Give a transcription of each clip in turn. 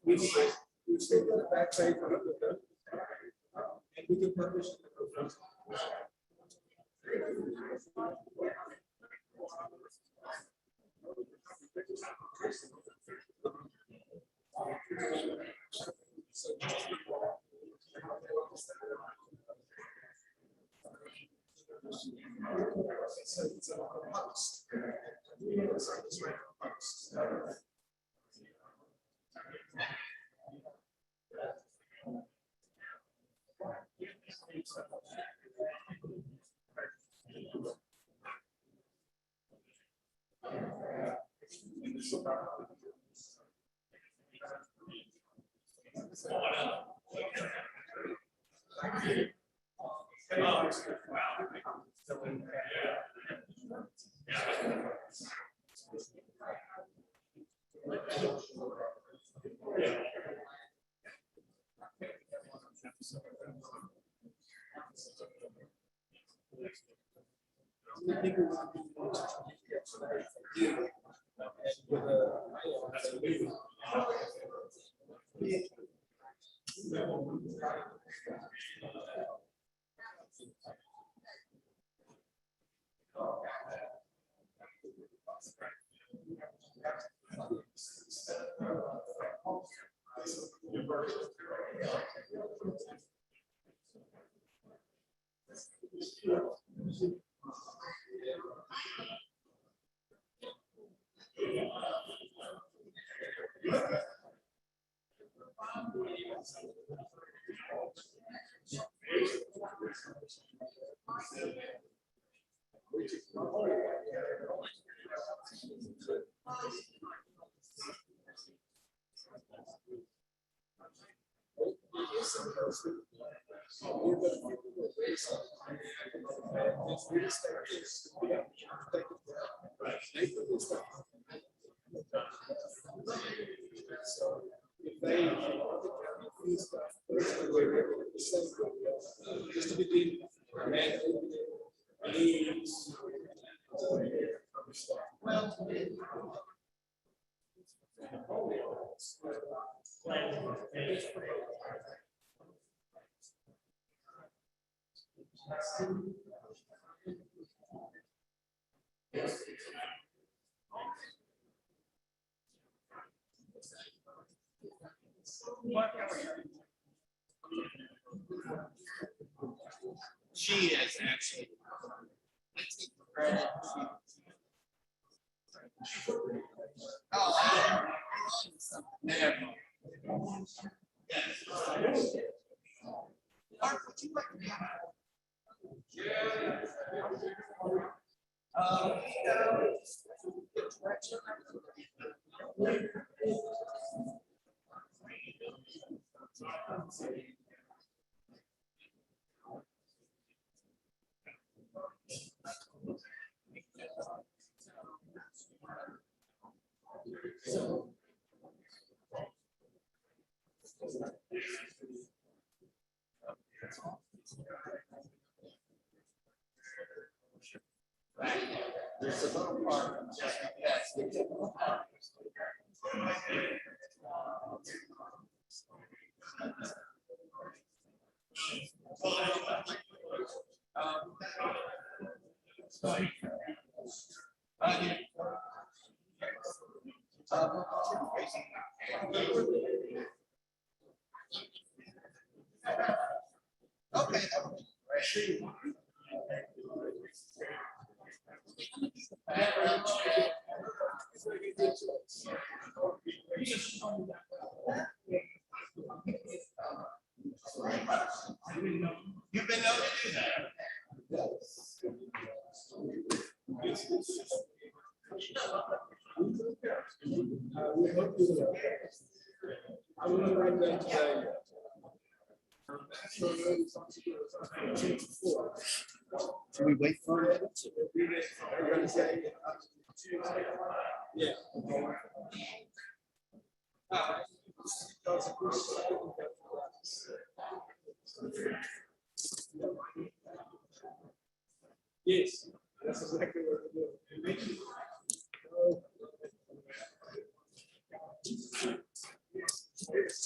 We still got a back page on it, and we can publish it. She is actually. I take credit. Oh, never. Yes. Mark, would you like to have? There's a little part. Yes. Okay. You've been known to do that. I want to write that today. Can we wait for it? Yeah. Yes, that's exactly what we're doing.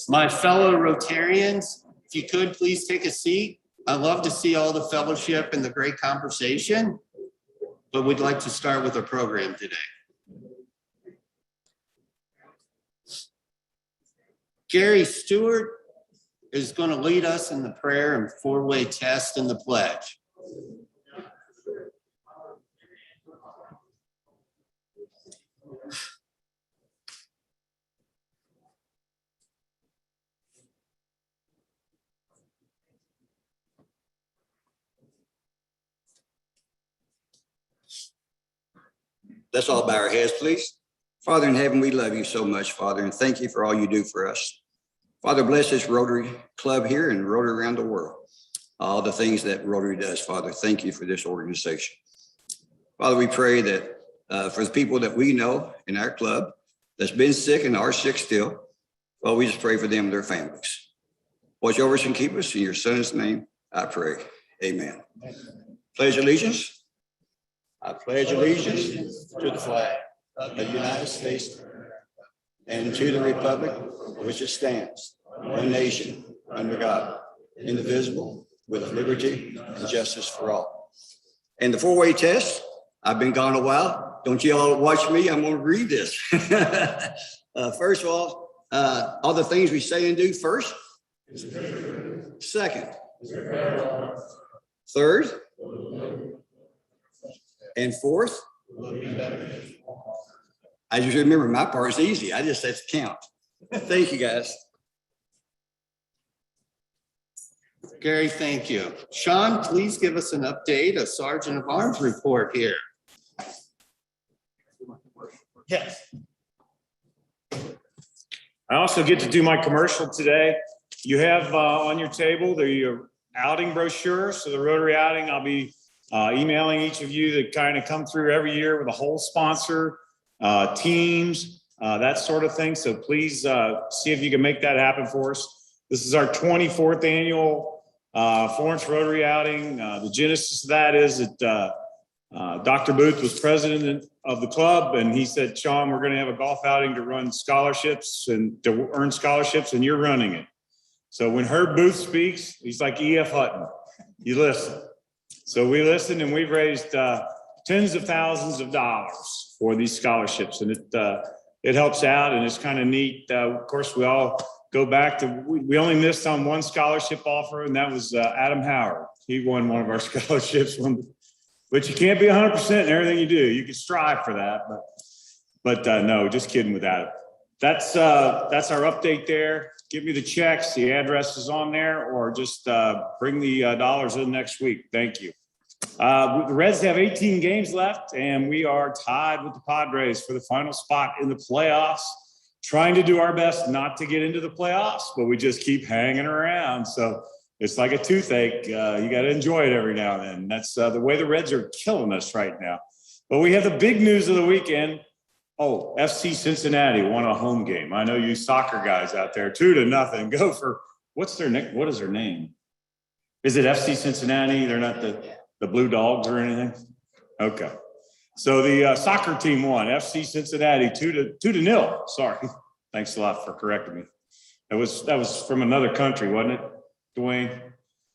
My fellow Rotarians, if you could please take a seat. I love to see all the fellowship and the great conversation, but we'd like to start with our program today. Gary Stewart is going to lead us in the prayer and four-way test and the pledge. Let's all bow our heads, please. Father in heaven, we love you so much, Father, and thank you for all you do for us. Father, bless this Rotary Club here and Rotary around the world. All the things that Rotary does, Father, thank you for this organization. Father, we pray that for the people that we know in our club that's been sick and are sick still, well, we just pray for them and their families. Watch over us and keep us. In your Son's name, I pray. Amen. Pledge allegiance. I pledge allegiance to the flag of the United States and to the republic for which it stands, one nation, under God, indivisible, with liberty and justice for all. And the four-way test, I've been gone a while. Don't you all watch me? I'm going to read this. First of all the things we say and do first. Second. Third. And fourth, I just remember my part is easy. I just have to count. Thank you, guys. Gary, thank you. Sean, please give us an update, a Sergeant of Arms report here. Yes. I also get to do my commercial today. You have on your table the outing brochure. So the Rotary outing, I'll be emailing each of you that kind of come through every year with a whole sponsor, teams, that sort of thing. So please see if you can make that happen for us. This is our 24th annual Florence Rotary outing. The genesis of that is that Dr. Booth was president of the club, and he said, Sean, we're going to have a golf outing to run scholarships and to earn scholarships, and you're running it. So when Herb Booth speaks, he's like E.F. Hutton. You listen. So we listened, and we've raised tens of thousands of dollars for these scholarships, and it helps out, and it's kind of neat. Of course, we all go back to, we only missed on one scholarship offer, and that was Adam Howard. He won one of our scholarships. But you can't be 100% in everything you do. You can strive for that, but no, just kidding with that. That's our update there. Give me the checks. The address is on there, or just bring the dollars in next week. Thank you. The Reds have 18 games left, and we are tied with the Padres for the final spot in the playoffs. Trying to do our best not to get into the playoffs, but we just keep hanging around. So it's like a toothache. You got to enjoy it every now and then. That's the way the Reds are killing us right now. But we have the big news of the weekend. Oh, FC Cincinnati won a home game. I know you soccer guys out there, 2-0. Go for, what is their name? Is it FC Cincinnati? They're not the Blue Dogs or anything? Okay. So the soccer team won, FC Cincinnati 2-0. Sorry. Thanks a lot for correcting me. That was from another country, wasn't it, Dwayne?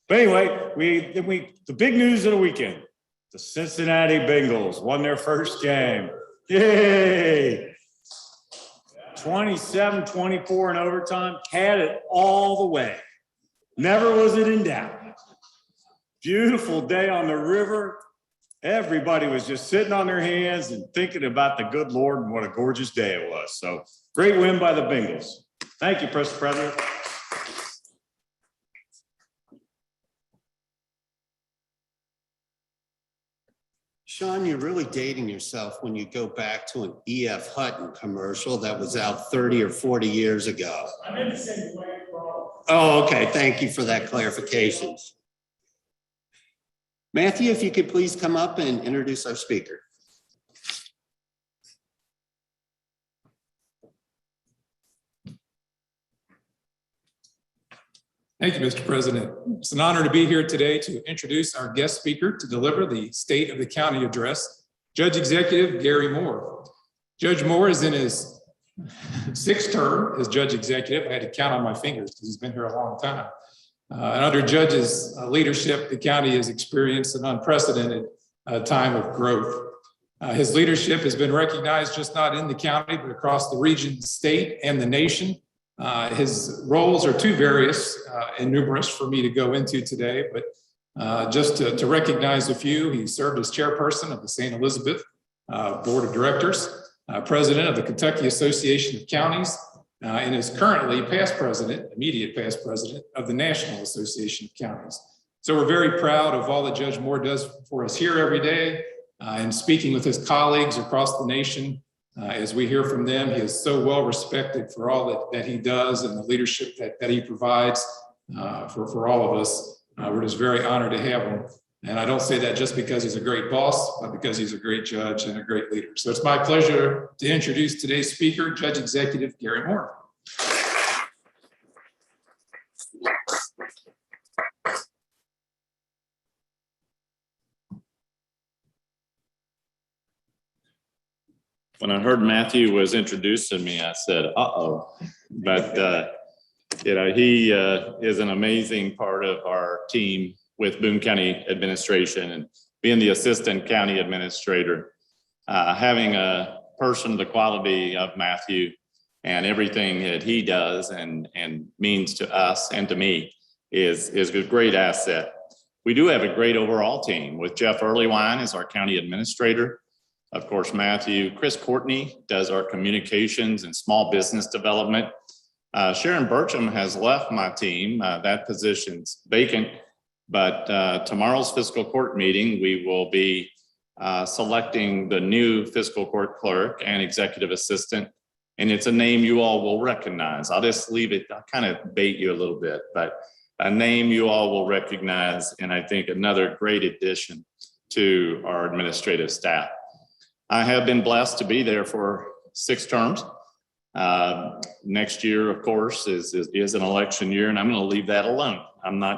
But anyway, the big news of the weekend, the Cincinnati Bengals won their first game. Yay! 27-24 in overtime, had it all the way. Never was it in doubt. Beautiful day on the river. Everybody was just sitting on their hands and thinking about the good Lord and what a gorgeous day it was. So great win by the Bengals. Thank you, Mr. President. Sean, you're really dating yourself when you go back to an E.F. Hutton commercial that was out 30 or 40 years ago. I'm in the same way. Oh, okay. Thank you for that clarification. Matthew, if you could please come up and introduce our speaker. Thank you, Mr. President. It's an honor to be here today to introduce our guest speaker to deliver the State of the County Address, Judge Executive Gary Moore. Judge Moore is in his 6th term as Judge Executive. I had to count on my fingers because he's been here a long time. And under Judge's leadership, the county has experienced an unprecedented time of growth. His leadership has been recognized just not in the county, but across the region, the state, and the nation. His roles are too various and numerous for me to go into today, but just to recognize a few, he served as chairperson of the St. Elizabeth Board of Directors, president of the Kentucky Association of Counties, and is currently immediate past president of the National Association of Counties. So we're very proud of all that Judge Moore does for us here every day and speaking with his colleagues across the nation. As we hear from them, he is so well respected for all that he does and the leadership that he provides for all of us. We're just very honored to have him. And I don't say that just because he's a great boss, but because he's a great judge and a great leader. So it's my pleasure to introduce today's speaker, Judge Executive Gary Moore. When I heard Matthew was introducing me, I said, uh-oh. But, he is an amazing part of our team with Boone County Administration and being the Assistant County Administrator. Having a person the quality of Matthew and everything that he does and means to us and to me is a great asset. We do have a great overall team with Jeff Earlywine as our County Administrator. Of course, Matthew, Chris Courtney does our communications and small business development. Sharon Burcham has left my team. That position's vacant, but tomorrow's fiscal court meeting, we will be selecting the new fiscal court clerk and executive assistant. And it's a name you all will recognize. I'll just leave it, I'll kind of bait you a little bit, but a name you all will recognize. And I think another great addition to our administrative staff. I have been blessed to be there for 6 terms. Next year, of course, is an election year, and I'm going to leave that alone.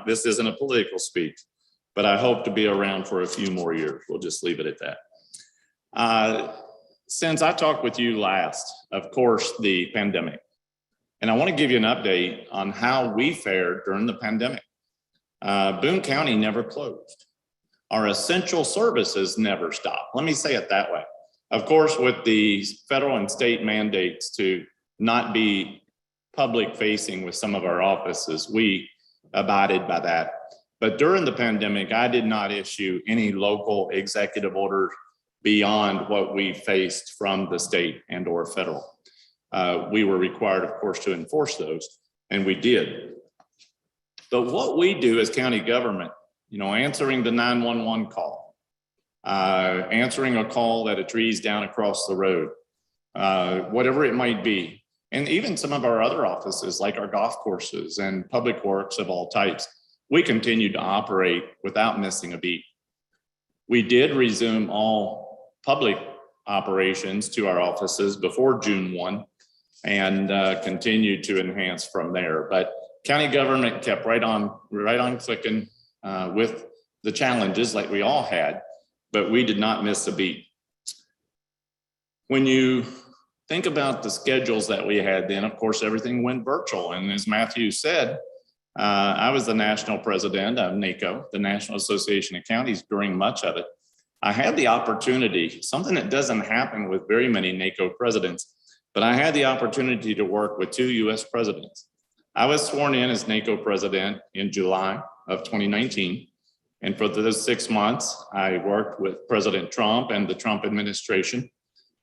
This isn't a political speech, but I hope to be around for a few more years. We'll just leave it at that. Since I talked with you last, of course, the pandemic, and I want to give you an update on how we fared during the pandemic. Boone County never closed. Our essential services never stopped. Let me say it that way. Of course, with the federal and state mandates to not be public facing with some of our offices, we abided by that. But during the pandemic, I did not issue any local executive orders beyond what we faced from the state and or federal. We were required, of course, to enforce those, and we did. But what we do as county government, answering the 911 call, answering a call that a tree's down across the road, whatever it might be. And even some of our other offices, like our golf courses and public works of all types, we continue to operate without missing a beat. We did resume all public operations to our offices before June 1 and continued to enhance from there. But county government kept right on clicking with the challenges like we all had, but we did not miss a beat. When you think about the schedules that we had then, of course, everything went virtual. And as Matthew said, I was the national president of NACO, the National Association of Counties, during much of it. I had the opportunity, something that doesn't happen with very many NACO presidents, but I had the opportunity to work with 2 US presidents. I was sworn in as NACO president in July of 2019. And for those 6 months, I worked with President Trump and the Trump administration.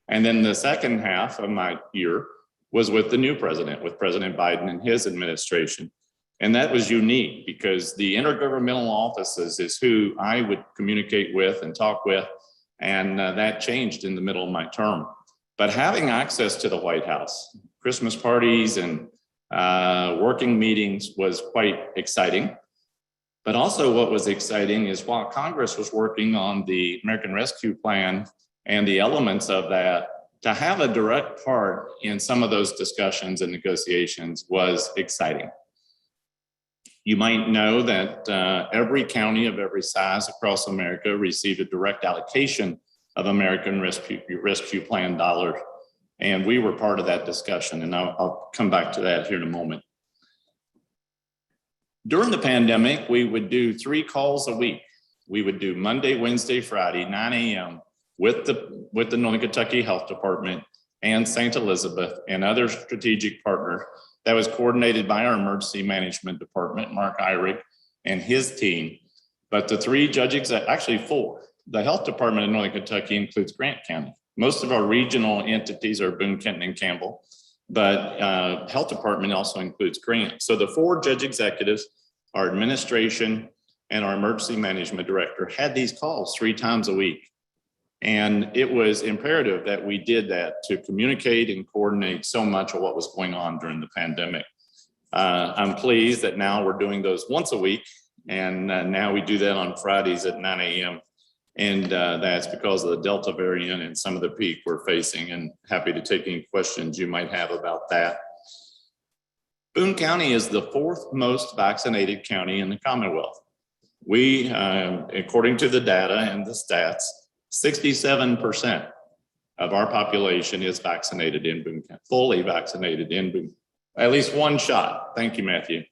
And then the second half of my year was with the new president, with President Biden and his administration. And that was unique because the intergovernmental offices is who I would communicate with and talk with. And that changed in the middle of my term. But having access to the White House, Christmas parties and working meetings was quite exciting. But also what was exciting is while Congress was working on the American Rescue Plan and the elements of that, to have a direct part in some of those discussions and negotiations was exciting. You might know that every county of every size across America received a direct allocation of American Rescue Plan dollars. And we were part of that discussion, and I'll come back to that here in a moment. During the pandemic, we would do 3 calls a week. We would do Monday, Wednesday, Friday, 9 a.m. with the Northern Kentucky Health Department and St. Elizabeth and other strategic partners. That was coordinated by our emergency management department, Mark Eyrig and his team. But the 3 judges, actually 4, the health department in Northern Kentucky includes Grant County. Most of our regional entities are Boone, Kenton, and Campbell, but health department also includes Grant. So the 4 judge executives, our administration, and our emergency management director had these calls 3 times a week. And it was imperative that we did that to communicate and coordinate so much of what was going on during the pandemic. I'm pleased that now we're doing those once a week, and now we do that on Fridays at 9 a.m. And that's because of the Delta variant and some of the peak we're facing, and happy to take any questions you might have about that. Boone County is the 4th most vaccinated county in the Commonwealth. We, according to the data and the stats, 67% of our population is vaccinated in Boone County, fully vaccinated in Boone. At least 1 shot. Thank you, Matthew.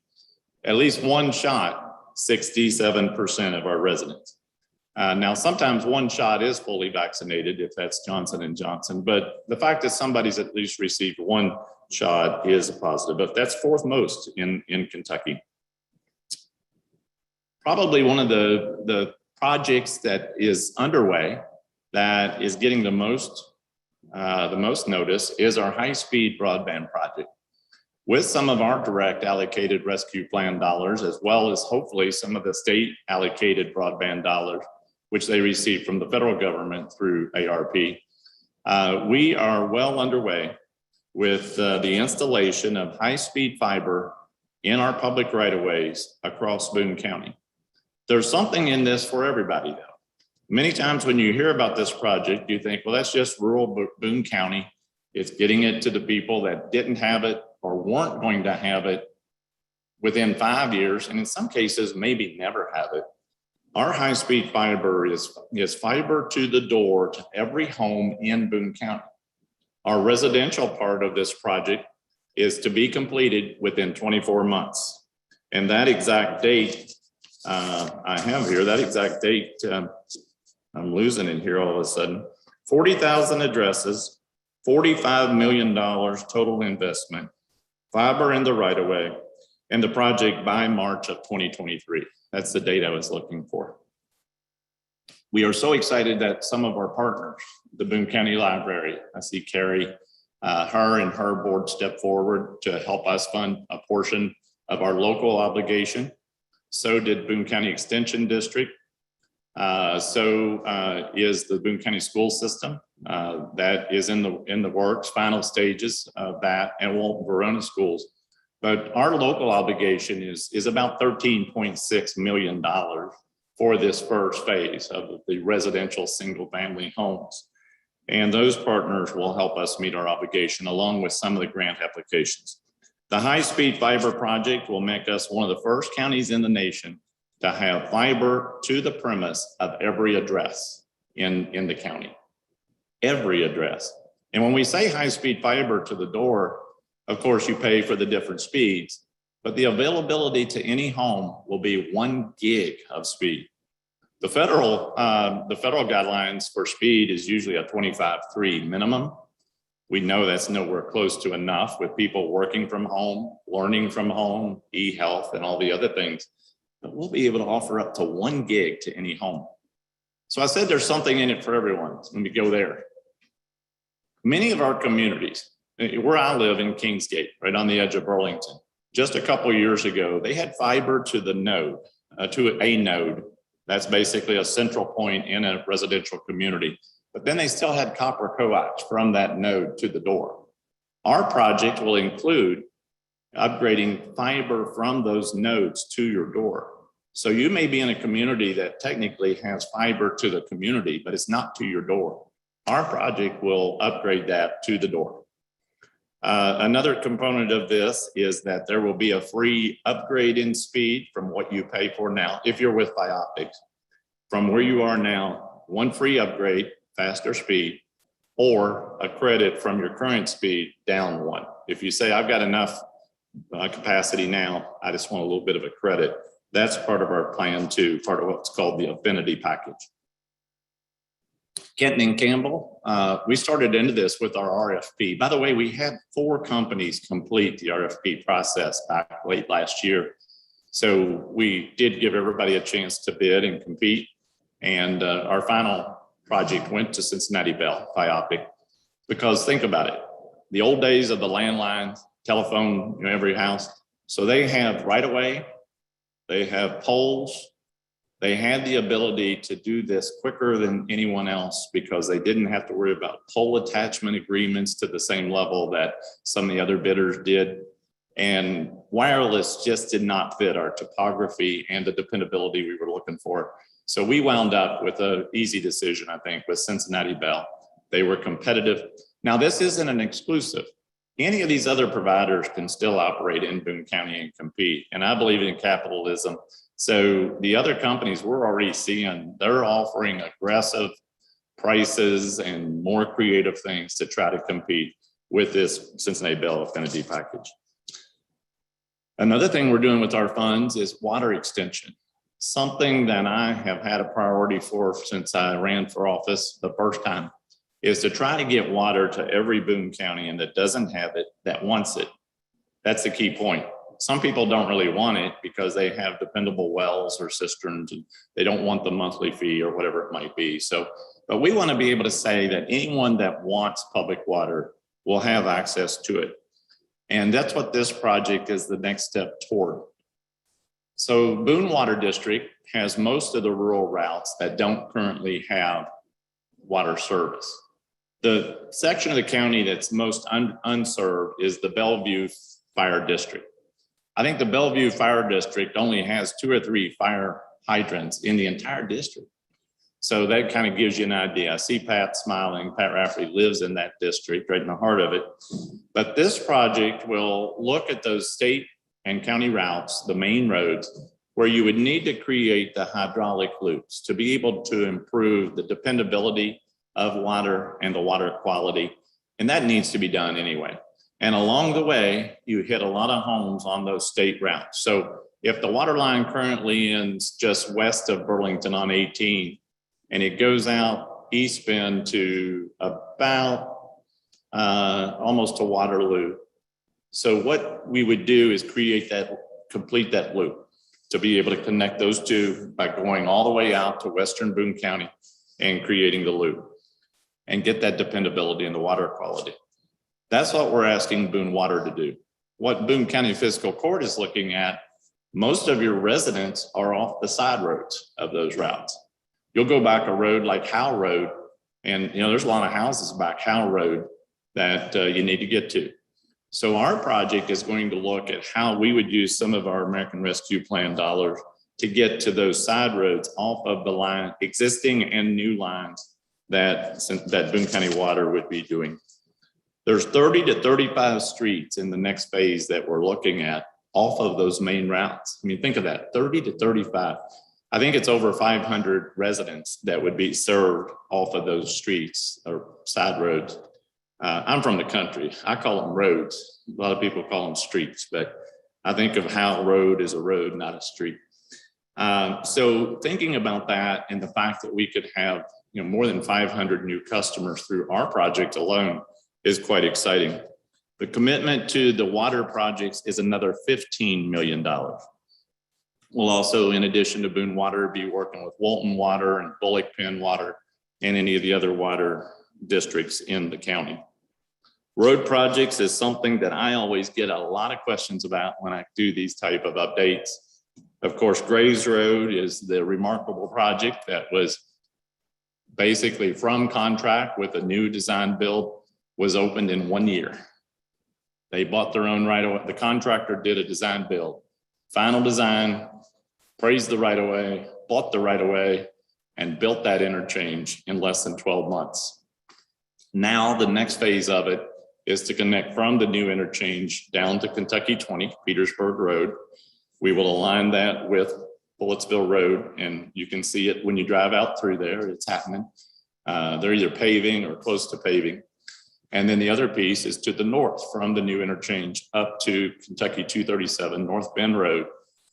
At least 1 shot, 67% of our residents. Now, sometimes 1 shot is fully vaccinated if that's Johnson & Johnson, but the fact that somebody's at least received 1 shot is a positive, but that's 4th most in Kentucky. Probably one of the projects that is underway that is getting the most notice is our high-speed broadband project. With some of our direct allocated rescue plan dollars, as well as hopefully some of the state allocated broadband dollars, which they receive from the federal government through ARP, we are well underway with the installation of high-speed fiber in our public right-of-ways across Boone County. There's something in this for everybody, though. Many times when you hear about this project, you think, well, that's just rural Boone County. It's getting it to the people that didn't have it or weren't going to have it within 5 years, and in some cases, maybe never have it. Our high-speed fiber is fiber to the door to every home in Boone County. Our residential part of this project is to be completed within 24 months. And that exact date, I have here, that exact date, I'm losing it here all of a sudden. 40,000 addresses, $45 million total investment, fiber in the right-of-way, and the project by March of 2023. That's the date I was looking for. We are so excited that some of our partners, the Boone County Library, I see Carrie, her and her board step forward to help us fund a portion of our local obligation. So did Boone County Extension District. So is the Boone County School System. That is in the works, final stages of that, and Walton Verona Schools. But our local obligation is about $13.6 million for this first phase of the residential single-family homes. And those partners will help us meet our obligation along with some of the grant applications. The high-speed fiber project will make us one of the first counties in the nation to have fiber to the premise of every address in the county. Every address. And when we say high-speed fiber to the door, of course, you pay for the different speeds, but the availability to any home will be 1 gig of speed. The federal guidelines for speed is usually a 25.3 minimum. We know that's nowhere close to enough with people working from home, learning from home, e-health, and all the other things. But we'll be able to offer up to 1 gig to any home. So I said there's something in it for everyone. Let me go there. Many of our communities, where I live in Kingsgate, right on the edge of Burlington, just a couple of years ago, they had fiber to the node, to a node. That's basically a central point in a residential community. But then they still had copper coax from that node to the door. Our project will include upgrading fiber from those nodes to your door. So you may be in a community that technically has fiber to the community, but it's not to your door. Our project will upgrade that to the door. Another component of this is that there will be a free upgrade in speed from what you pay for now, if you're with Bioptics. From where you are now, 1 free upgrade, faster speed, or a credit from your current speed down 1. If you say, I've got enough capacity now, I just want a little bit of a credit. That's part of our plan too, part of what's called the affinity package. Kenton and Campbell, we started into this with our RFP. By the way, we had 4 companies complete the RFP process back late last year. So we did give everybody a chance to bid and compete. And our final project went to Cincinnati Bell Bioptic, because think about it. The old days of the landline telephone, every house. So they have right away, they have poles. They had the ability to do this quicker than anyone else because they didn't have to worry about pole attachment agreements to the same level that some of the other bidders did. And wireless just did not fit our topography and the dependability we were looking for. So we wound up with an easy decision, I think, with Cincinnati Bell. They were competitive. Now, this isn't an exclusive. Any of these other providers can still operate in Boone County and compete. And I believe in capitalism. So the other companies we're already seeing, they're offering aggressive prices and more creative things to try to compete with this Cincinnati Bell affinity package. Another thing we're doing with our funds is water extension. Something that I have had a priority for since I ran for office the first time is to try to get water to every Boone County and that doesn't have it, that wants it. That's the key point. Some people don't really want it because they have dependable wells or cisterns and they don't want the monthly fee or whatever it might be. So, but we want to be able to say that anyone that wants public water will have access to it. And that's what this project is the next step toward. So Boone Water District has most of the rural routes that don't currently have water service. The section of the county that's most unserved is the Bellevue Fire District. I think the Bellevue Fire District only has 2 or 3 fire hydrants in the entire district. So that kind of gives you an idea. I see Pat smiling. Pat Rafferty lives in that district, right in the heart of it. But this project will look at those state and county routes, the main roads, where you would need to create the hydraulic loops to be able to improve the dependability of water and the water quality. And that needs to be done anyway. And along the way, you hit a lot of homes on those state routes. So if the water line currently ends just west of Burlington on 18, and it goes out East Bend to about almost to Waterloo. So what we would do is complete that loop to be able to connect those two by going all the way out to Western Boone County and creating the loop and get that dependability in the water quality. That's what we're asking Boone Water to do. What Boone County Fiscal Court is looking at, most of your residents are off the side roads of those routes. You'll go back a road like Howe Road, and there's a lot of houses back Howe Road that you need to get to. So our project is going to look at how we would use some of our American Rescue Plan dollars to get to those side roads off of the line, existing and new lines that Boone County Water would be doing. There's 30 to 35 streets in the next phase that we're looking at off of those main routes. I mean, think of that, 30 to 35. I think it's over 500 residents that would be served off of those streets or side roads. I'm from the country. I call them roads. A lot of people call them streets, but I think of how a road is a road, not a street. So thinking about that and the fact that we could have more than 500 new customers through our project alone is quite exciting. The commitment to the water projects is another $15 million. We'll also, in addition to Boone Water, be working with Walton Water and Bullock Penn Water and any of the other water districts in the county. Road projects is something that I always get a lot of questions about when I do these type of updates. Of course, Graves Road is the remarkable project that was basically from contract with a new design build, was opened in 1 year. They bought their own right away. The contractor did a design build, final design, praised the right of way, bought the right of way, and built that interchange in less than 12 months. Now the next phase of it is to connect from the new interchange down to Kentucky 20, Petersburg Road. We will align that with Bulletsville Road, and you can see it when you drive out through there. It's happening. They're either paving or close to paving. And then the other piece is to the north from the new interchange up to Kentucky 237 North Bend Road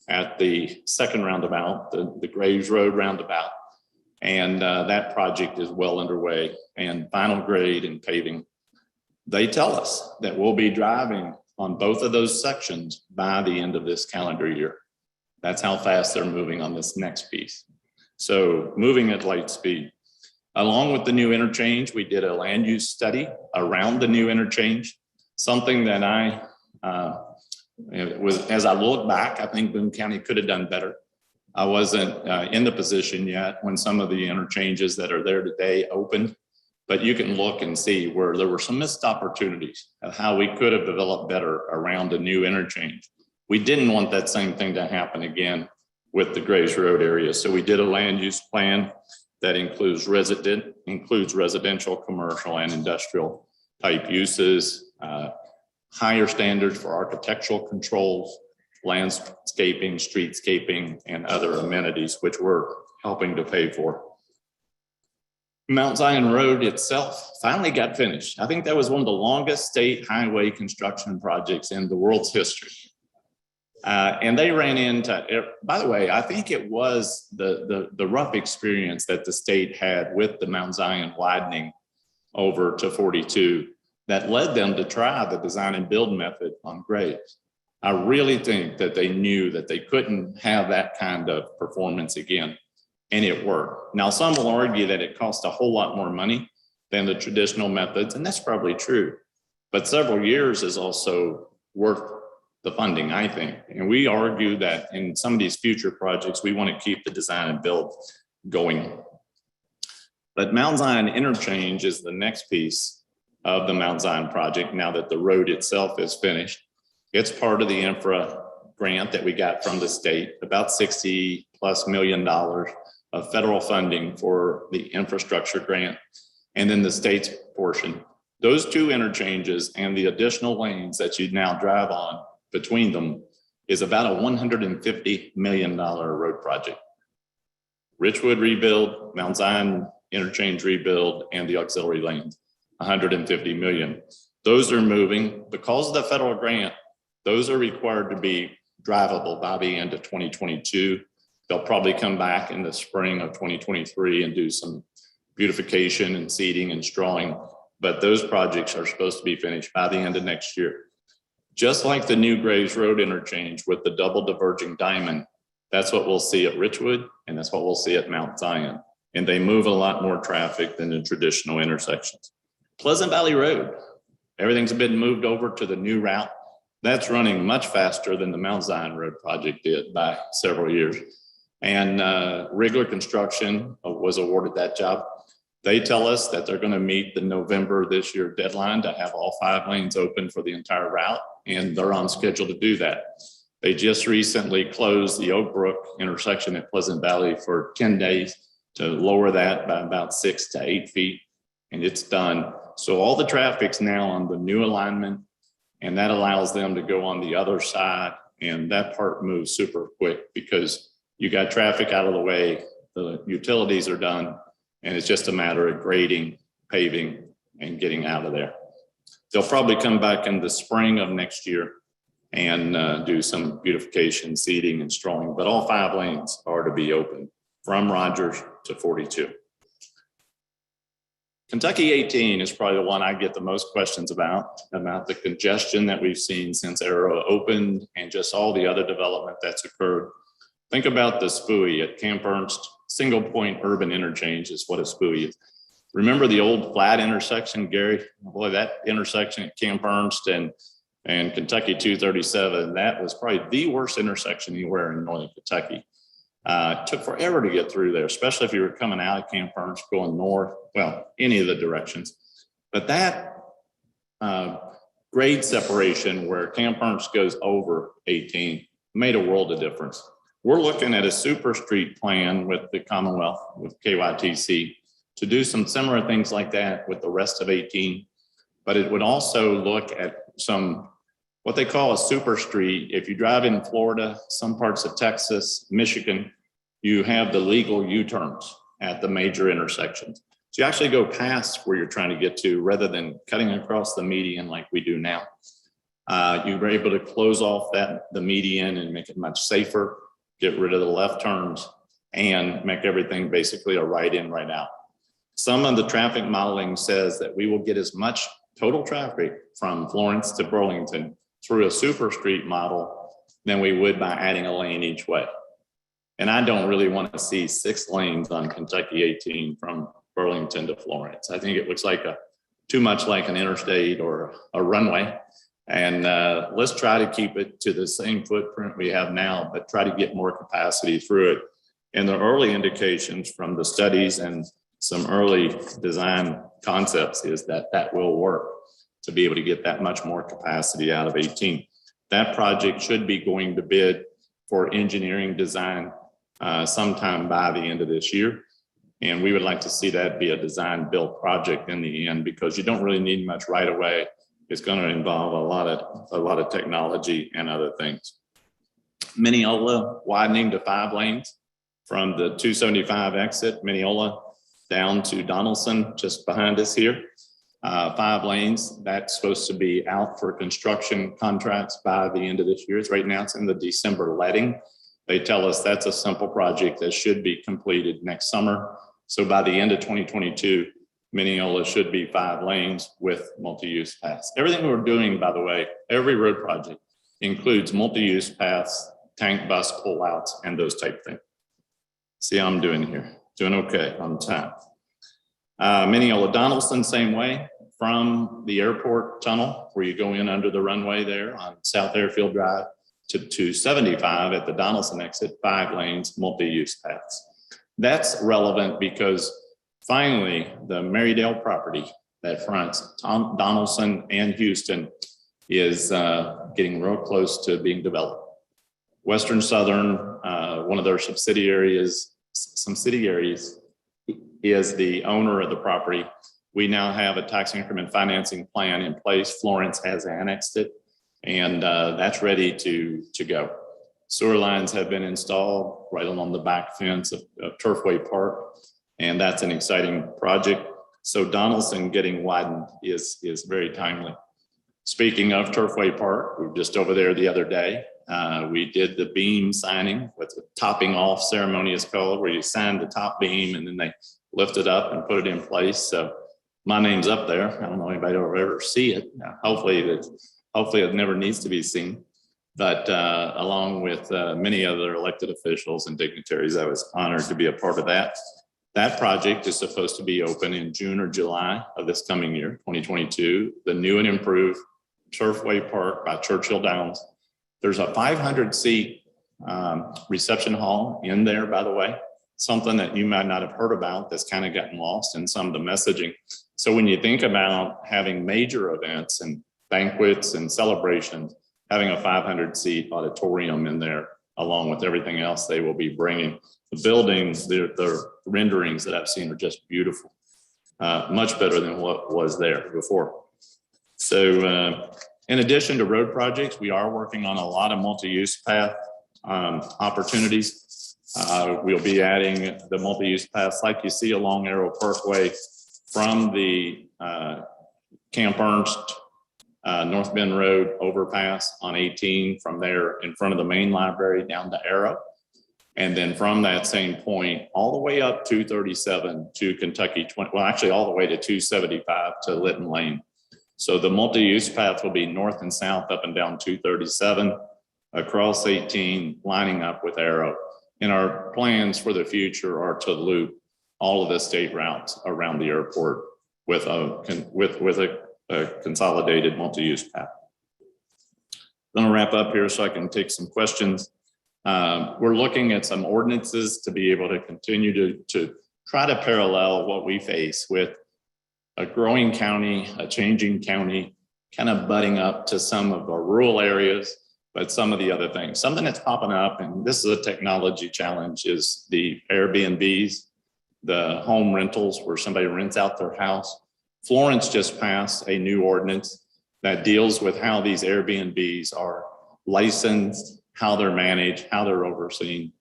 at the second roundabout, the Graves Road roundabout. And that project is well underway and final grade and paving. They tell us that we'll be driving on both of those sections by the end of this calendar year. That's how fast they're moving on this next piece. So moving at light speed. Along with the new interchange, we did a land use study around the new interchange, something that as I look back, I think Boone County could have done better. I wasn't in the position yet when some of the interchanges that are there today opened, but you can look and see where there were some missed opportunities of how we could have developed better around the new interchange. We didn't want that same thing to happen again with the Graves Road area. So we did a land use plan that includes residential, commercial, and industrial type uses, higher standards for architectural controls, landscaping, streetscaping, and other amenities, which we're helping to pay for. Mount Zion Road itself finally got finished. I think that was one of the longest state highway construction projects in the world's history. And they ran into, by the way, I think it was the rough experience that the state had with the Mount Zion widening over to 42 that led them to try the design and build method on Graves. I really think that they knew that they couldn't have that kind of performance again, and it worked. Now, some will argue that it cost a whole lot more money than the traditional methods, and that's probably true. But several years is also worth the funding, I think. And we argue that in some of these future projects, we want to keep the design and build going. But Mount Zion Interchange is the next piece of the Mount Zion project now that the road itself is finished. It's part of the infra grant that we got from the state, about $60+ million of federal funding for the infrastructure grant, and then the state's portion. Those two interchanges and the additional lanes that you now drive on between them is about a $150 million road project. Richwood rebuild, Mount Zion interchange rebuild, and the auxiliary lanes, $150 million. Those are moving because of the federal grant. Those are required to be drivable by the end of 2022. They'll probably come back in the spring of 2023 and do some beautification and seeding and strawing. But those projects are supposed to be finished by the end of next year. Just like the new Graves Road interchange with the double diverging diamond, that's what we'll see at Richwood, and that's what we'll see at Mount Zion. And they move a lot more traffic than the traditional intersections. Pleasant Valley Road, everything's been moved over to the new route. That's running much faster than the Mount Zion Road project did by several years. And Rigler Construction was awarded that job. They tell us that they're going to meet the November this year deadline to have all 5 lanes open for the entire route, and they're on schedule to do that. They just recently closed the Oak Brook intersection at Pleasant Valley for 10 days to lower that by about 6 to 8 feet, and it's done. So all the traffic's now on the new alignment, and that allows them to go on the other side, and that part moves super quick because you got traffic out of the way, the utilities are done, and it's just a matter of grading, paving, and getting out of there. They'll probably come back in the spring of next year and do some beautification, seeding and strolling, but all 5 lanes are to be open from Rogers to 42. Kentucky 18 is probably the one I get the most questions about the congestion that we've seen since Arrow opened and just all the other development that's occurred. Think about the SPUI at Camp Ernst, single point urban interchange is what a SPUI is. Remember the old flat intersection, Gary? Boy, that intersection at Camp Ernst and Kentucky 237, that was probably the worst intersection anywhere in Northern Kentucky. It took forever to get through there, especially if you were coming out of Camp Ernst going north, well, any of the directions. But that grade separation where Camp Ernst goes over 18 made a world of difference. We're looking at a super street plan with the Commonwealth, with KYTC, to do some similar things like that with the rest of 18. But it would also look at some, what they call a super street. If you drive in Florida, some parts of Texas, Michigan, you have the legal U-turns at the major intersections. So you actually go past where you're trying to get to rather than cutting across the median like we do now. You were able to close off the median and make it much safer, get rid of the left turns, and make everything basically a right in, right out. Some of the traffic modeling says that we will get as much total traffic from Florence to Burlington through a super street model than we would by adding a lane each way. And I don't really want to see 6 lanes on Kentucky 18 from Burlington to Florence. I think it looks like too much like an interstate or a runway. And let's try to keep it to the same footprint we have now, but try to get more capacity through it. And the early indications from the studies and some early design concepts is that will work to be able to get that much more capacity out of 18. That project should be going to bid for engineering design sometime by the end of this year. And we would like to see that be a design build project in the end, because you don't really need much right away. It's going to involve a lot of technology and other things. Mineola widening to 5 lanes from the 275 exit, Mineola down to Donaldson, just behind us here. 5 lanes, that's supposed to be out for construction contracts by the end of this year. Right now it's in the December letting. They tell us that's a simple project that should be completed next summer. So by the end of 2022, Mineola should be 5 lanes with multi-use paths. Everything we're doing, by the way, every road project includes multi-use paths, tank bus pullouts, and those type of things. See how I'm doing here. Doing okay on time. Mineola Donaldson, same way, from the airport tunnel where you go in under the runway there on South Airfield Drive to 275 at the Donaldson exit, 5 lanes, multi-use paths. That's relevant because finally the Marydale property that fronts Donaldson and Houston is getting real close to being developed. Western Southern, one of their subsidiaries is the owner of the property. We now have a tax increment financing plan in place. Florence has annexed it, and that's ready to go. Sewer lines have been installed right along the back fence of Turfway Park, and that's an exciting project. So Donaldson getting widened is very timely. Speaking of Turfway Park, we were just over there the other day. We did the beam signing, with the topping off ceremony is called, where you sign the top beam and then they lift it up and put it in place. So my name's up there. I don't know anybody will ever see it. Hopefully it never needs to be seen. But along with many other elected officials and dignitaries, I was honored to be a part of that. That project is supposed to be open in June or July of this coming year, 2022. The new and improved Turfway Park by Churchill Downs. There's a 500-seat reception hall in there, by the way, something that you might not have heard about that's kind of gotten lost in some of the messaging. So when you think about having major events and banquets and celebrations, having a 500-seat auditorium in there, along with everything else they will be bringing. The buildings, the renderings that I've seen are just beautiful, much better than what was there before. So in addition to road projects, we are working on a lot of multi-use path opportunities. We'll be adding the multi-use paths like you see along Arrow Parkway from the Camp Ernst North Bend Road overpass on 18 from there in front of the main library down to Arrow. And then from that same point, all the way up 237 to Kentucky 20, well, actually all the way to 275 to Lytton Lane. So the multi-use path will be north and south up and down 237, across 18, lining up with Arrow. And our plans for the future are to loop all of the state routes around the airport with a consolidated multi-use path. I'm gonna wrap up here so I can take some questions. We're looking at some ordinances to be able to continue to try to parallel what we face with a growing county, a changing county, kind of butting up to some of our rural areas, but some of the other things. Something that's popping up, and this is a technology challenge, is the Airbnbs, the home rentals where somebody rents out their house. Florence just passed a new ordinance that deals with how these Airbnbs are licensed, how they're managed, how they're overseen,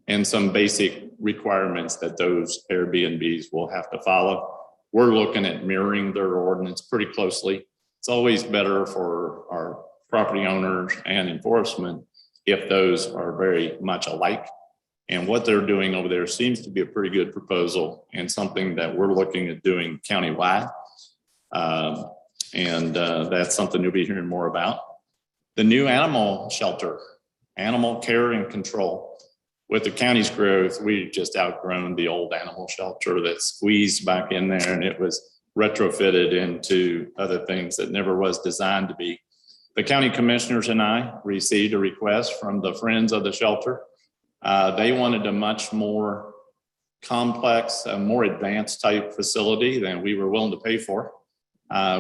and some basic requirements that those Airbnbs will have to follow. We're looking at mirroring their ordinance pretty closely. It's always better for our property owners and enforcement if those are very much alike. And what they're doing over there seems to be a pretty good proposal and something that we're looking at doing countywide. That's something you'll be hearing more about. The new animal shelter, animal care and control. With the county's growth, we just outgrown the old animal shelter that squeezed back in there, and it was retrofitted into other things that never was designed to be. The county commissioners and I received a request from the Friends of the Shelter. They wanted a much more complex, more advanced type facility than we were willing to pay for.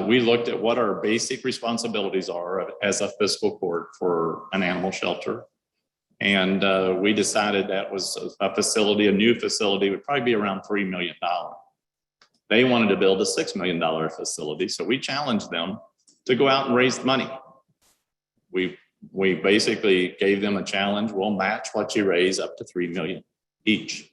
We looked at what our basic responsibilities are as a fiscal court for an animal shelter. And we decided that was a facility, a new facility would probably be around $3 million. They wanted to build a $6 million facility. So we challenged them to go out and raise money. We basically gave them a challenge. We'll match what you raise up to $3 million each.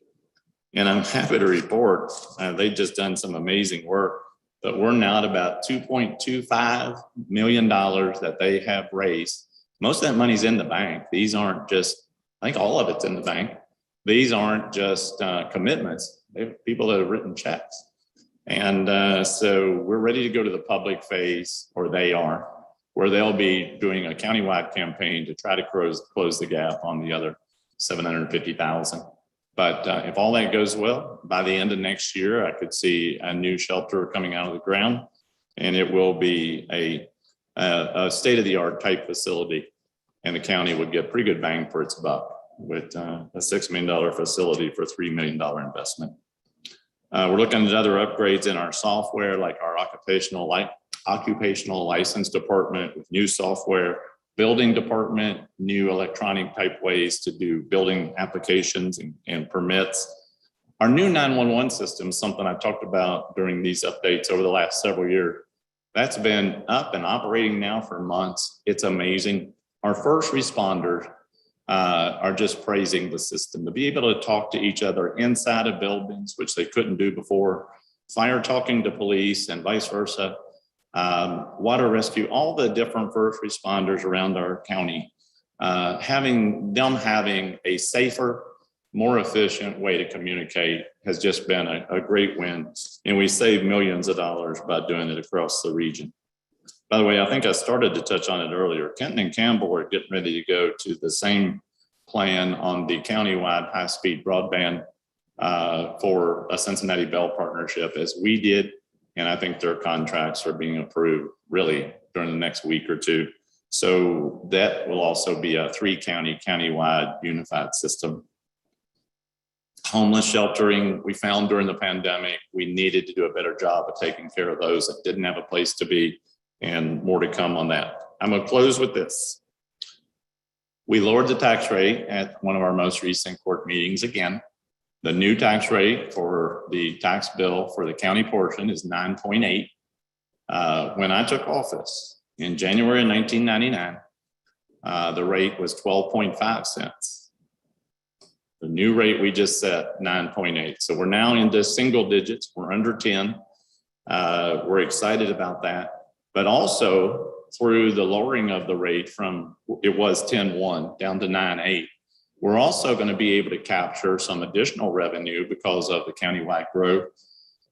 And I'm happy to report they've just done some amazing work, but we're now at about $2.25 million that they have raised. Most of that money's in the bank. These aren't just, I think all of it's in the bank. These aren't just commitments. They're people that have written checks. And so we're ready to go to the public phase, or they are, where they'll be doing a countywide campaign to try to close the gap on the other 750,000. But if all that goes well, by the end of next year, I could see a new shelter coming out of the ground, and it will be a state-of-the-art type facility, and the county would get pretty good bang for its buck with a $6 million facility for a $3 million investment. We're looking at other upgrades in our software, like our occupational license department with new software, building department, new electronic type ways to do building applications and permits. Our new 911 system, something I talked about during these updates over the last several years. That's been up and operating now for months. It's amazing. Our first responders are just praising the system to be able to talk to each other inside of buildings, which they couldn't do before. Fire talking to police and vice versa. Water rescue, all the different first responders around our county, having a safer, more efficient way to communicate has just been a great win. And we save millions of dollars by doing it across the region. By the way, I think I started to touch on it earlier. Kenton and Campbell are getting ready to go to the same plan on the countywide high-speed broadband for a Cincinnati Bell partnership as we did. And I think their contracts are being approved really during the next week or two. So that will also be a 3-county, countywide unified system. Homeless sheltering, we found during the pandemic, we needed to do a better job of taking care of those that didn't have a place to be, and more to come on that. I'm gonna close with this. We lowered the tax rate at one of our most recent court meetings again. The new tax rate for the tax bill for the county portion is 9.8. When I took office in January of 1999, the rate was 12.5 cents. The new rate we just set, 9.8. So we're now into single digits. We're under 10. We're excited about that. But also, through the lowering of the rate from, it was 10.1 down to 9.8, we're also going to be able to capture some additional revenue because of the countywide growth.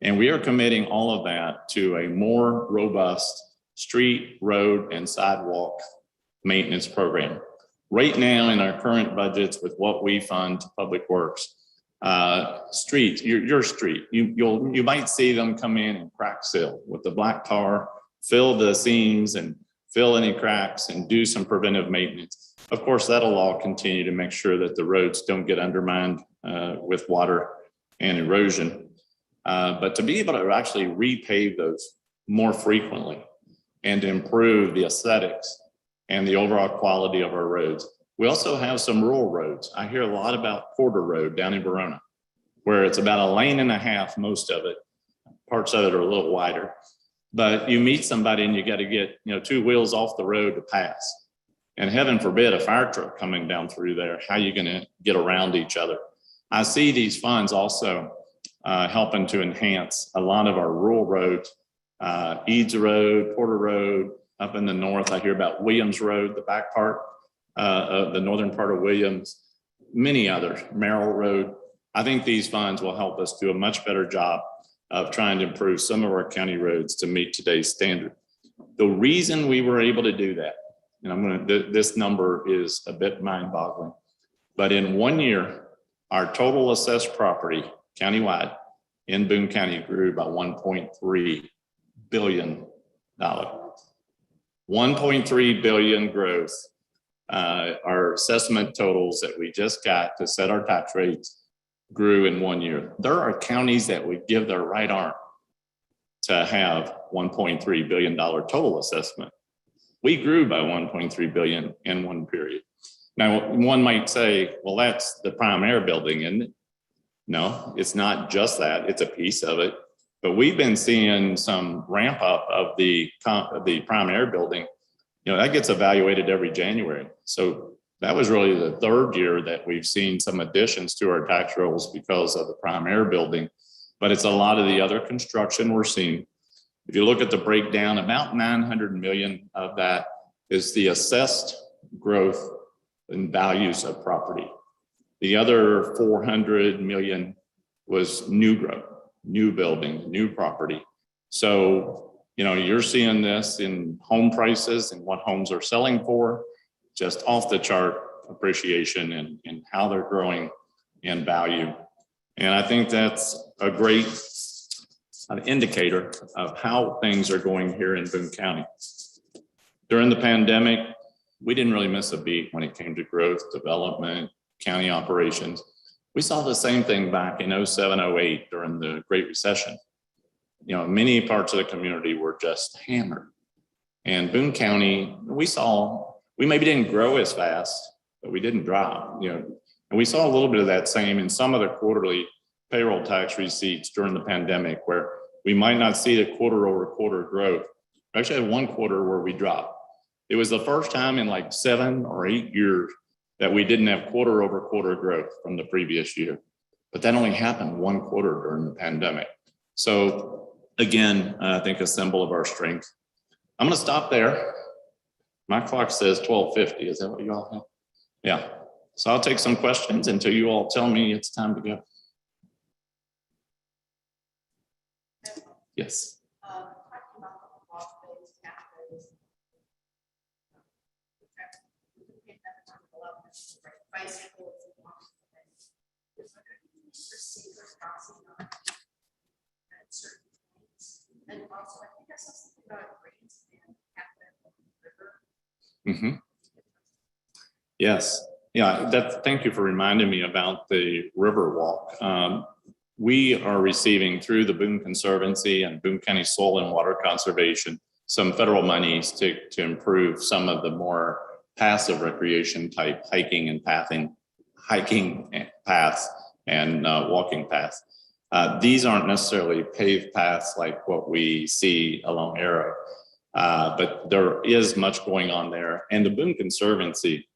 And we are committing all of that to a more robust street, road, and sidewalk maintenance program. Right now in our current budgets with what we fund to Public Works, street, your street, you might see them come in and crack seal with the black tar, fill the seams and fill any cracks and do some preventive maintenance. Of course, that'll all continue to make sure that the roads don't get undermined with water and erosion. But to be able to actually repave those more frequently and to improve the aesthetics and the overall quality of our roads. We also have some rural roads. I hear a lot about Porter Road down in Verona, where it's about 1.5 lanes, most of it. Parts of it are a little wider. But you meet somebody and you got to get 2 wheels off the road to pass. And heaven forbid a fire truck coming down through there, how are you going to get around each other? I see these funds also helping to enhance a lot of our rural roads, Eads Road, Porter Road, up in the north. I hear about Williams Road, the back part of the northern part of Williams, many others, Merrill Road. I think these funds will help us do a much better job of trying to improve some of our county roads to meet today's standard. The reason we were able to do that, and this number is a bit mind-boggling, but in 1 year, our total assessed property countywide in Boone County grew by $1.3 billion. 1.3 billion growth. Our assessment totals that we just got to set our tax rates grew in 1 year. There are counties that would give their right arm to have $1.3 billion total assessment. We grew by 1.3 billion in one period. Now, one might say, well, that's the prime air building, isn't it? No, it's not just that, it's a piece of it. But we've been seeing some ramp up of the prime air building. That gets evaluated every January. So that was really the 3rd year that we've seen some additions to our tax rolls because of the prime air building. But it's a lot of the other construction we're seeing. If you look at the breakdown, about 900 million of that is the assessed growth in values of property. The other 400 million was new growth, new building, new property. So, you're seeing this in home prices and what homes are selling for, just off the chart appreciation and how they're growing in value. And I think that's a great indicator of how things are going here in Boone County. During the pandemic, we didn't really miss a beat when it came to growth, development, county operations. We saw the same thing back in 07, 08 during the Great Recession. Many parts of the community were just hammered. And Boone County, we maybe didn't grow as fast, but we didn't drop, and we saw a little bit of that same in some of the quarterly payroll tax receipts during the pandemic, where we might not see the quarter over quarter growth. We actually had one quarter where we dropped. It was the first time in like 7 or 8 years that we didn't have quarter over quarter growth from the previous year. But that only happened one quarter during the pandemic. So again, I think a symbol of our strength. I'm gonna stop there. My clock says 12:50. Is that what you all have? Yeah. So I'll take some questions until you all tell me it's time to go. Yes. Talking about the walkways, pathways, bicycles and walkways. Receivers crossing on at certain points. And also, I think I saw something about grains and pathway along the river. Mm-hmm. Yes. Yeah, thank you for reminding me about the river walk. We are receiving through the Boone Conservancy and Boone County Soil and Water Conservation some federal monies to improve some of the more passive recreation type hiking and paths and walking paths. These aren't necessarily paved paths like what we see along Arrow, but there is much going on there. And the Boone Conservancy,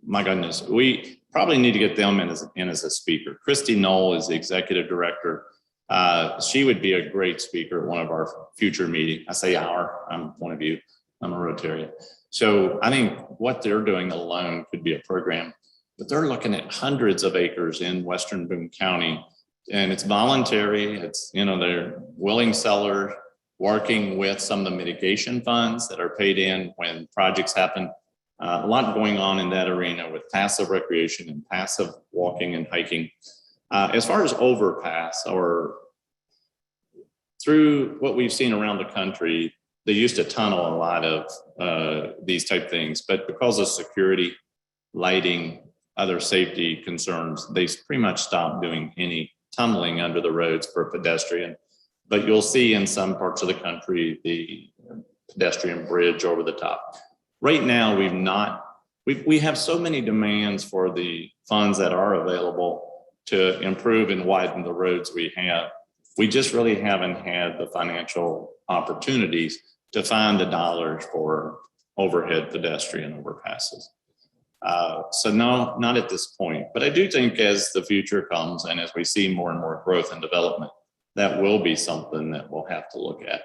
my goodness, we probably need to get them in as a speaker. Christy Knoll is the executive director. She would be a great speaker at one of our future meetings. I say I'm one of you. I'm a Rotarian. So I think what they're doing alone could be a program, but they're looking at hundreds of acres in Western Boone County, and it's voluntary. It's, you know, they're willing sellers working with some of the mitigation funds that are paid in when projects happen. A lot going on in that arena with passive recreation and passive walking and hiking. As far as overpass or through what we've seen around the country, they used to tunnel a lot of these type things, but because of security, lighting, other safety concerns, they pretty much stopped doing any tunneling under the roads for pedestrian. But you'll see in some parts of the country, the pedestrian bridge over the top. Right now, we have so many demands for the funds that are available to improve and widen the roads we have. We just really haven't had the financial opportunities to find the dollars for overhead pedestrian overpasses. So no, not at this point, but I do think as the future comes and as we see more and more growth and development, that will be something that we'll have to look at.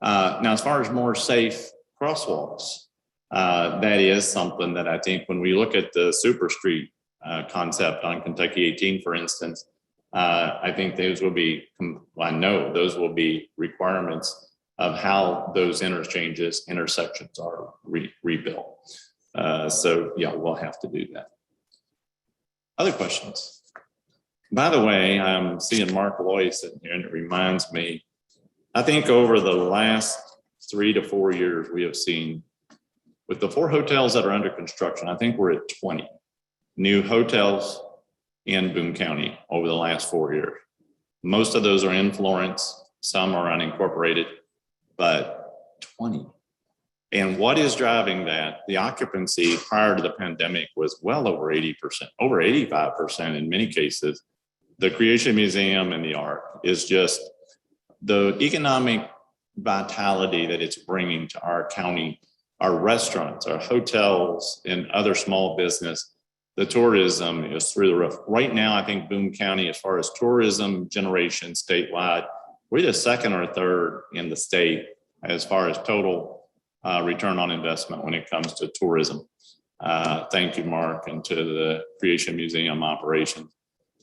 Now, as far as more safe crosswalks, that is something that I think when we look at the super street concept on Kentucky 18, for instance, I think those will be, I know those will be requirements of how those intersections are rebuilt. So yeah, we'll have to do that. Other questions? By the way, I'm seeing Mark Loy sitting here, and it reminds me, I think over the last 3 to 4 years, we have seen with the 4 hotels that are under construction, I think we're at 20 new hotels in Boone County over the last 4 years. Most of those are in Florence, some are unincorporated, but 20. And what is driving that? The occupancy prior to the pandemic was well over 80%, over 85% in many cases. The Creation Museum and the art is just the economic vitality that it's bringing to our county, our restaurants, our hotels, and other small business. The tourism is through the roof. Right now, I think Boone County, as far as tourism generation statewide, we're the second or third in the state as far as total return on investment when it comes to tourism. Thank you, Mark, and to the Creation Museum operations.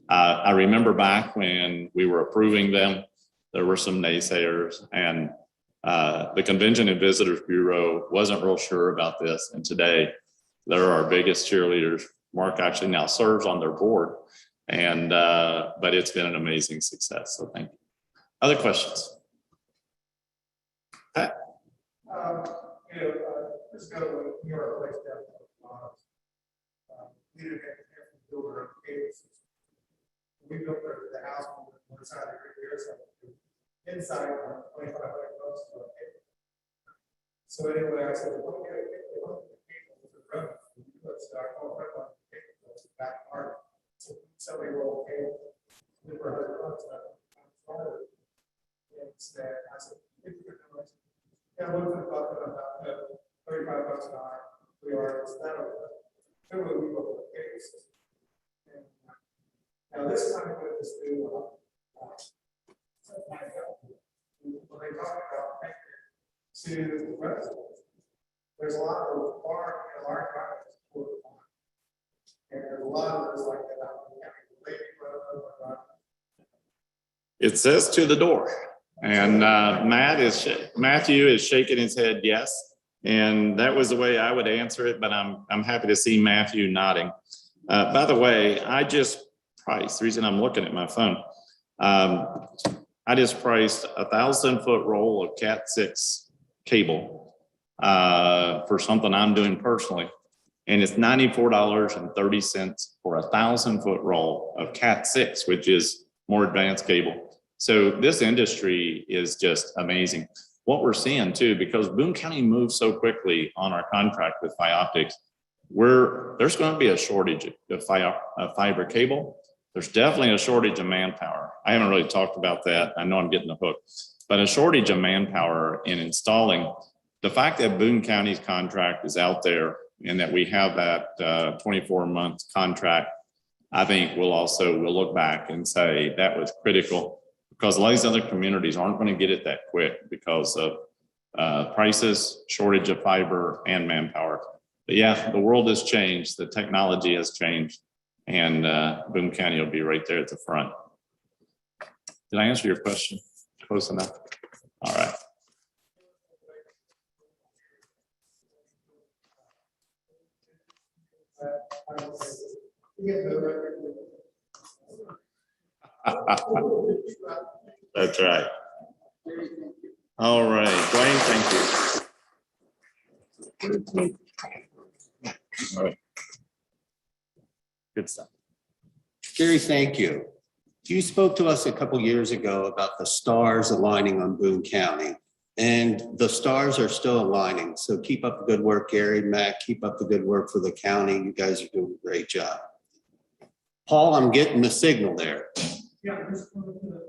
I remember back when we were approving them, there were some naysayers, and the Convention and Visitors Bureau wasn't real sure about this. And today, they're our biggest cheerleaders. Mark actually now serves on their board, and but it's been an amazing success. So thank you. Other questions? Pat? Let's go to New York place down. We didn't have to build our own cable system. We built the house on one side of the rear side. Inside, $2,500 for a cable. So anyway, I said, well, we got to get the cable with the run. Let's start on the cable back part. So somebody roll cable. We were $100. Instead, I said, yeah, what was it about $35 an hour? We are instead of we go for cases. Now this time with this new when they talk about to the residents, there's a lot of large projects for the farm. And there's a lot of those like that. It says to the door. And Matthew is shaking his head yes, and that was the way I would answer it. But I'm happy to see Matthew nodding. By the way, I just priced. The reason I'm looking at my phone, I just priced a 1,000-foot roll of Cat 6 cable for something I'm doing personally, and it's $94.30 for a 1,000-foot roll of Cat 6, which is more advanced cable. So this industry is just amazing. What we're seeing too, because Boone County moves so quickly on our contract with Fioptics, there's going to be a shortage of fiber cable. There's definitely a shortage of manpower. I haven't really talked about that. I know I'm getting the hook, but a shortage of manpower in installing. The fact that Boone County's contract is out there and that we have that 24-month contract, I think we'll look back and say that was critical, because a lot of these other communities aren't going to get it that quick because of prices, shortage of fiber, and manpower. But yeah, the world has changed. The technology has changed, and Boone County will be right there at the front. Did I answer your question? Close enough? All right. That's right. All right, Dwayne, thank you. All right. Good stuff. Gary, thank you. You spoke to us a couple years ago about the stars aligning on Boone County, and the stars are still aligning. So keep up the good work, Gary, Matt, keep up the good work for the county. You guys are doing a great job. Paul, I'm getting the signal there. Yeah, just going to the,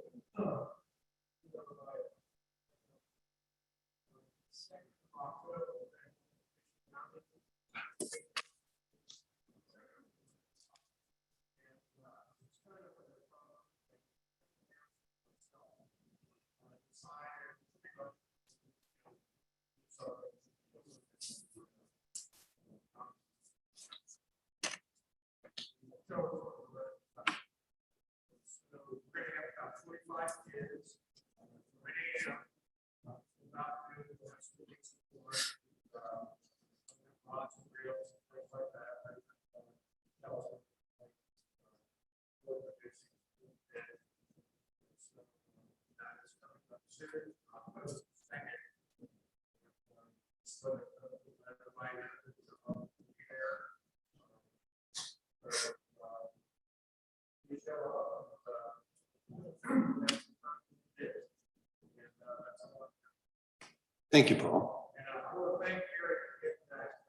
Thank you, Paul. and I want to thank Eric for getting that,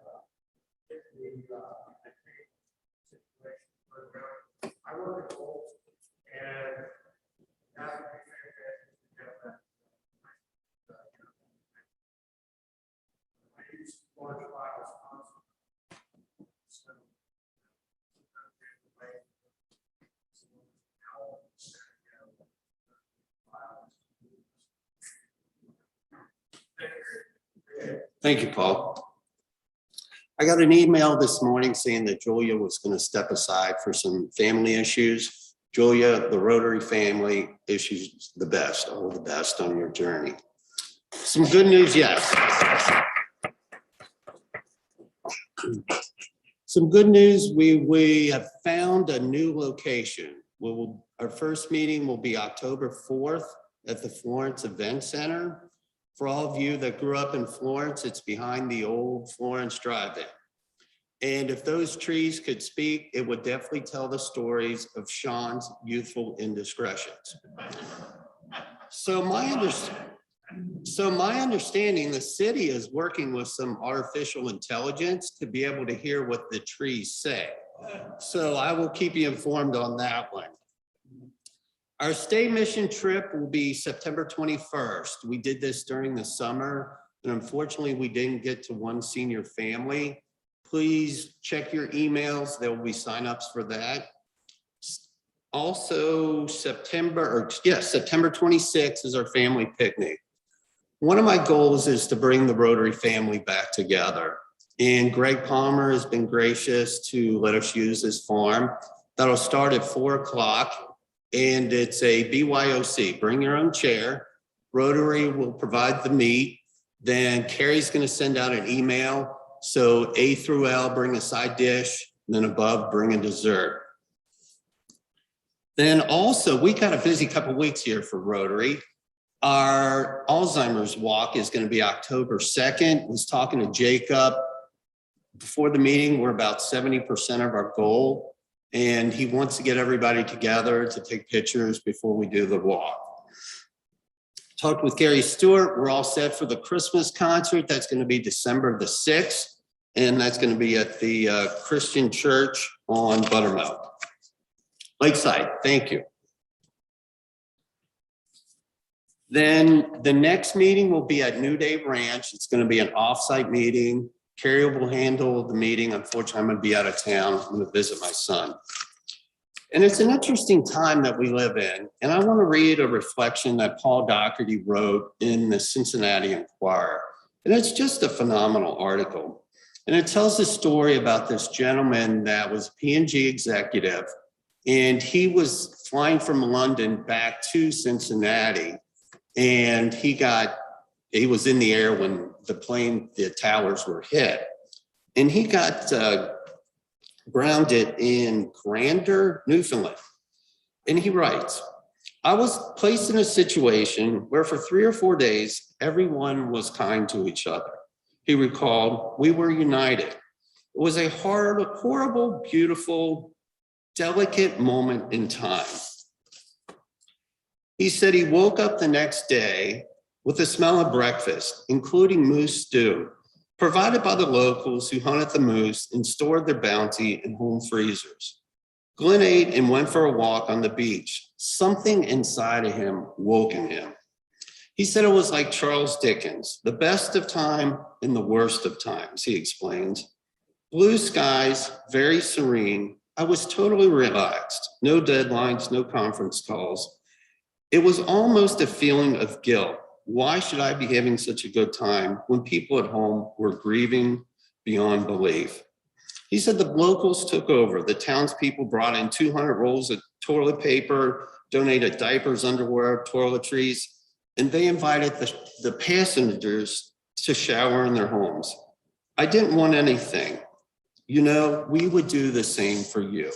situation for I work at Boone, and that would be fantastic to get that. I use large files constantly. So, Thank you, Paul. I got an email this morning saying that Julia was going to step aside for some family issues. Julia, the Rotary family, issues the best, all the best on your journey. Some good news, yes. Some good news, we have found a new location. Our first meeting will be October 4th at the Florence Event Center. For all of you that grew up in Florence, it's behind the old Florence Drive-In. And if those trees could speak, it would definitely tell the stories of Sean's youthful indiscretions. So my understanding, the city is working with some artificial intelligence to be able to hear what the trees say. So I will keep you informed on that one. Our state mission trip will be September 21st. We did this during the summer, and unfortunately we didn't get to one senior family. Please check your emails. There will be signups for that. Also, September 26th is our family picnic. One of my goals is to bring the Rotary family back together. And Greg Palmer has been gracious to let us use his farm. That'll start at 4 o'clock. And it's a BYOC, bring your own chair. Rotary will provide the meat. Then Carrie's going to send out an email. So A through L, bring a side dish. And then above, bring a dessert. Then also, we got a busy couple weeks here for Rotary. Our Alzheimer's walk is going to be October 2nd. I was talking to Jacob before the meeting. We're about 70% of our goal. And he wants to get everybody together to take pictures before we do the walk. Talked with Gary Stewart. We're all set for the Christmas concert. That's going to be December the 6th. And that's going to be at the Christian Church on Buttermilk. Lakeside, thank you. Then the next meeting will be at New Day Ranch. It's going to be an off-site meeting. Carrie will handle the meeting. Unfortunately, I'm going to be out of town. I'm going to visit my son. And it's an interesting time that we live in. And I want to read a reflection that Paul Doherty wrote in the Cincinnati Enquirer. And it's just a phenomenal article. And it tells the story about this gentleman that was P&G executive, and he was flying from London back to Cincinnati. And he was in the air when the towers were hit. And he got grounded in Gander, Newfoundland. And he writes, I was placed in a situation where for 3 or 4 days, everyone was kind to each other. He recalled, we were united. It was a horrible, beautiful, delicate moment in time. He said he woke up the next day with the smell of breakfast, including moose stew, provided by the locals who hunted the moose and stored their bounty in home freezers. Glenn ate and went for a walk on the beach. Something inside of him woke in him. He said it was like Charles Dickens, the best of time and the worst of times, he explains. Blue skies, very serene. I was totally relaxed. No deadlines, no conference calls. It was almost a feeling of guilt. Why should I be having such a good time when people at home were grieving beyond belief? He said the locals took over. The townspeople brought in 200 rolls of toilet paper, donated diapers, underwear, toiletries, and they invited the passengers to shower in their homes. I didn't want anything. You know, we would do the same for you.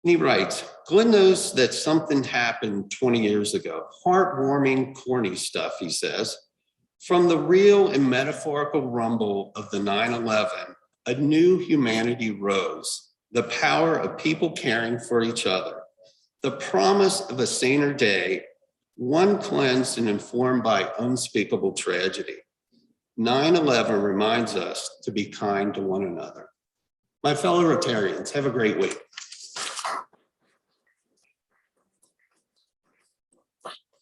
And he writes, Glenn knows that something happened 20 years ago. Heartwarming, corny stuff, he says. From the real and metaphorical rumble of the 9/11, a new humanity rose. The power of people caring for each other. The promise of a saner day, one cleansed and informed by unspeakable tragedy. 9/11 reminds us to be kind to one another. My fellow Rotarians, have a great week.